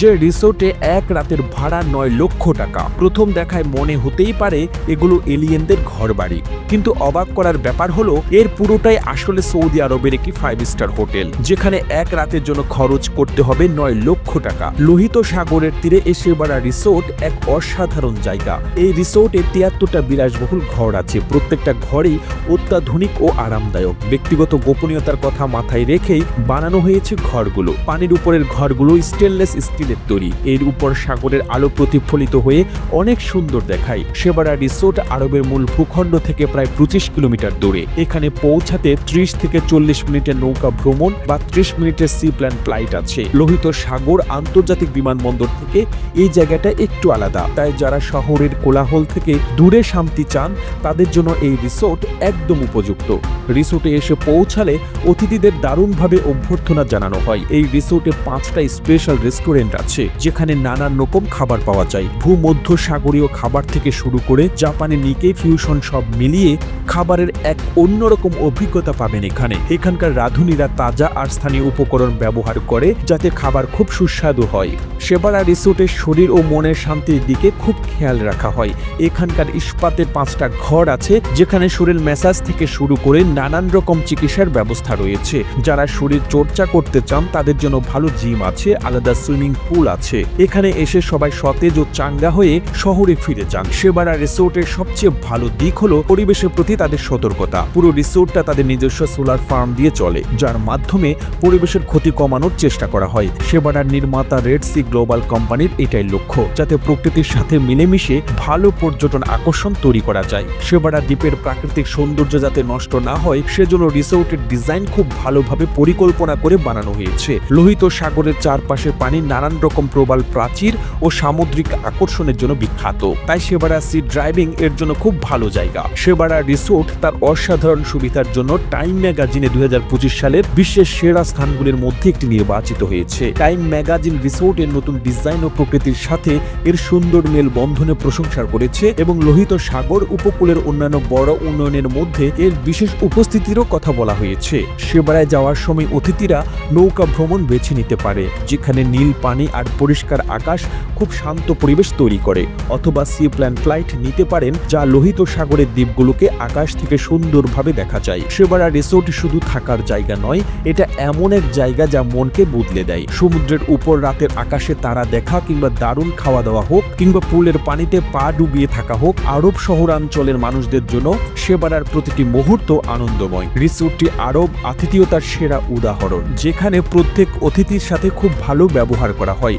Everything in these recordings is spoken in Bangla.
যে রিসোর্টে এক রাতের ভাড়া 9 লক্ষ টাকা। প্রথম দেখায় মনে হতেই পারে এগুলো এলিয়েনদের ঘরবাড়ি, কিন্তু অবাক করার ব্যাপার হলো এর পুরোটাই আসলে সৌদি আরবের একটি 5 স্টার হোটেল, যেখানে এক রাতের জন্য খরচ করতে হবে 9 লক্ষ টাকা। লোহিত সাগরের তীরে শেবারা রিসোর্ট এক অসাধারণ জায়গা। এই রিসোর্টে 73টা বিলাসবহুল ঘর আছে, প্রত্যেকটা ঘরেই অত্যাধুনিক ও আরামদায়ক। ব্যক্তিগত গোপনীয়তার কথা মাথায় রেখেই বানানো হয়েছে ঘরগুলো। পানির উপরের ঘরগুলো স্টেনলেস স্টিলের তৈরি, এর উপর সাগরের আলো প্রতিফলিত হয়ে অনেক সুন্দর দেখায়। শেবারা রিসোর্ট আরবের মূল ভূখণ্ড থেকে প্রায় 25 কিলোমিটার দূরে। এখানে পৌঁছাতে 30 থেকে 40 মিনিটের নৌকা ভ্রমণ বা 30 মিনিটের সি প্ল্যান ফ্লাইট আছে। লোহিত সাগর আন্তর্জাতিক বিমানবন্দর থেকে এই জায়গাটা একটু আলাদা, তাই যারা শহরের কোলাহল থেকে দূরে শান্তি চান তাদের জন্য এই রিসোর্ট একদম উপযুক্ত। রিসোর্টে এসে পৌঁছালে অতিথিদের দারুণভাবে অভ্যর্থনা জানানো হয়। এই রিসোর্টে 5টা স্পেশাল রেস্টুরেন্ট আছে, যেখানে নানান রকম খাবার পাওয়া যায়। ভূমধ্য সাগরীয় খাবার থেকে শুরু করে জাপানি নিকে ফিউশন সব মিলিয়ে খাবারের এক অন্যরকম অভিজ্ঞতা পাবেন এখানে। এখানকার রাঁধুনিরা তাজা আর স্থানীয় উপকরণ ব্যবহার করে যাতে খাবার খুব সুস্বাদু হয়। শেবারা রিসোর্টের শরীর ও মনের শান্তির দিকে খুব খেয়াল রাখা হয়। এখানকার ইস্পাতের 5টা ঘর আছে, যেখানে শরীর ম্যাসাজ থেকে শুরু করে নানান রকম চিকিৎসার ব্যবস্থা রয়েছে। যারা শরীর চর্চা করতে চান তাদের জন্য ভালো জিম আছে, আলাদা সুইমিং পুল আছে। এখানে এসে সবাই সতেজ ও চাঙ্গা হয়ে শহরে ফিরে যান। শেবারা রিসোর্টের সবচেয়ে ভালো দিক হলো পরিবেশের প্রতি তাদের সতর্কতা। পুরো রিসোর্টটা তাদের নিজস্ব সোলার ফার্ম দিয়ে চলে, যার মাধ্যমে পরিবেশের ক্ষতি কমানোর চেষ্টা করা হয়। শেবারার নির্মাতা রেড সি গ্লোবাল কোম্পানির এটাই লক্ষ্য, যাতে প্রকৃতির সাথে মিলেমিশে ভালো পর্যটন আকর্ষণ তৈরি করা যায়। শেবারা দ্বীপের প্রাকৃতিক সৌন্দর্য যাতে নষ্ট না হয় সেজন্য রিসোর্টের ডিজাইন খুব ভালোভাবে পরিকল্পনা করে বানানো হয়েছে। লোহিত সাগরের চারপাশে পানি নানান রকম প্রবাল প্রাচীর ও সামুদ্রিক আকর্ষণের জন্য বিখ্যাত, তাই শেবারা সি ড্রাইভিং এর জন্য খুব ভালো জায়গা। শেবারা রিসোর্ট তার অসাধারণ সুবিধার জন্য টাইম ম্যাগাজিনে 2025 সালের বিশ্বের সেরা স্থানগুলির মধ্যে একটি নির্বাচিত হয়েছে। টাইম ম্যাগাজিন রিসোর্টের নতুন ডিজাইন ও প্রকৃতির সাথে এর সুন্দর মেল বন্ধনে প্রশংসা করেছে এবং লোহিত সাগর উপকূলের অন্যান্য বড় উন্নয়নের মধ্যে এর বিশেষ উপস্থিতিরও কথা বলা হয়েছে। শেবারায় যাওয়ার সময় অতিথিরা নৌকা ভ্রমণ বেছে নিতে পারে, যেখানে নীল পানি আর পরিষ্কার আকাশ খুব শান্ত পরিবেশ তৈরি করে, অথবা সি প্ল্যান ফ্লাইট নিতে পারেন, যা লোহিত সাগরের দ্বীপগুলোকে আকাশ থেকে সুন্দরভাবে দেখা যায়। শেবারা রিসোর্ট শুধু থাকার জায়গা নয়, এটা এমন এক জায়গা যা মনকে বদলে দেয়। সমুদ্রের উপর রাতের আকাশে তারা দেখা, কিংবা দারুণ খাওয়া দাওয়া হোক, কিংবা পুলের পানিতে পা ডুবিয়ে থাকা হোক, আরব শহরাঞ্চলের মানুষদের জন্য শেবারার প্রতিটি মুহূর্ত আনন্দময়। রিসোর্টটি আরব আতিথেয়তার সেরা উদাহরণ, যেখানে প্রত্যেক অতিথির সাথে খুব ভালো ব্যবহার করা হয়।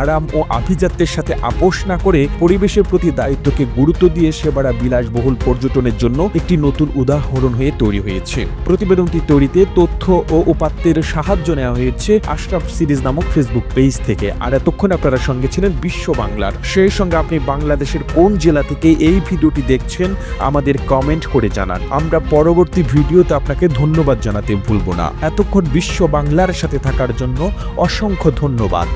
আরাম ও আভিজাত্যের সাথে আপোষ না করে পরিবেশের প্রতি দায়িত্বকে গুরুত্ব দিয়ে শেবারা বিলাসবহুল পর্যটনের জন্য একটি নতুন উদাহরণ হয়ে তৈরি হয়েছে। প্রতিবেদনটি তৈরিতে তথ্য ও উপাত্তের সাহায্য নেওয়া হয়েছে আশরাফ সিরিজ নামক ফেসবুক পেজ থেকে। আর এতক্ষণ আপনারা সঙ্গে ছিলেন বিশ্ব বাংলার। সেই সঙ্গে আপনি বাংলাদেশের কোন জেলা থেকে এই ভিডিওটি দেখছেন আমাদের কমেন্ট করে জানান। আমরা পরবর্তী ভিডিওতে আপনাকে ধন্যবাদ জানাতে ভুলব না। এতক্ষণ বিশ্ব বাংলার সাথে থাকার জন্য অসংখ্য ধন্যবাদ।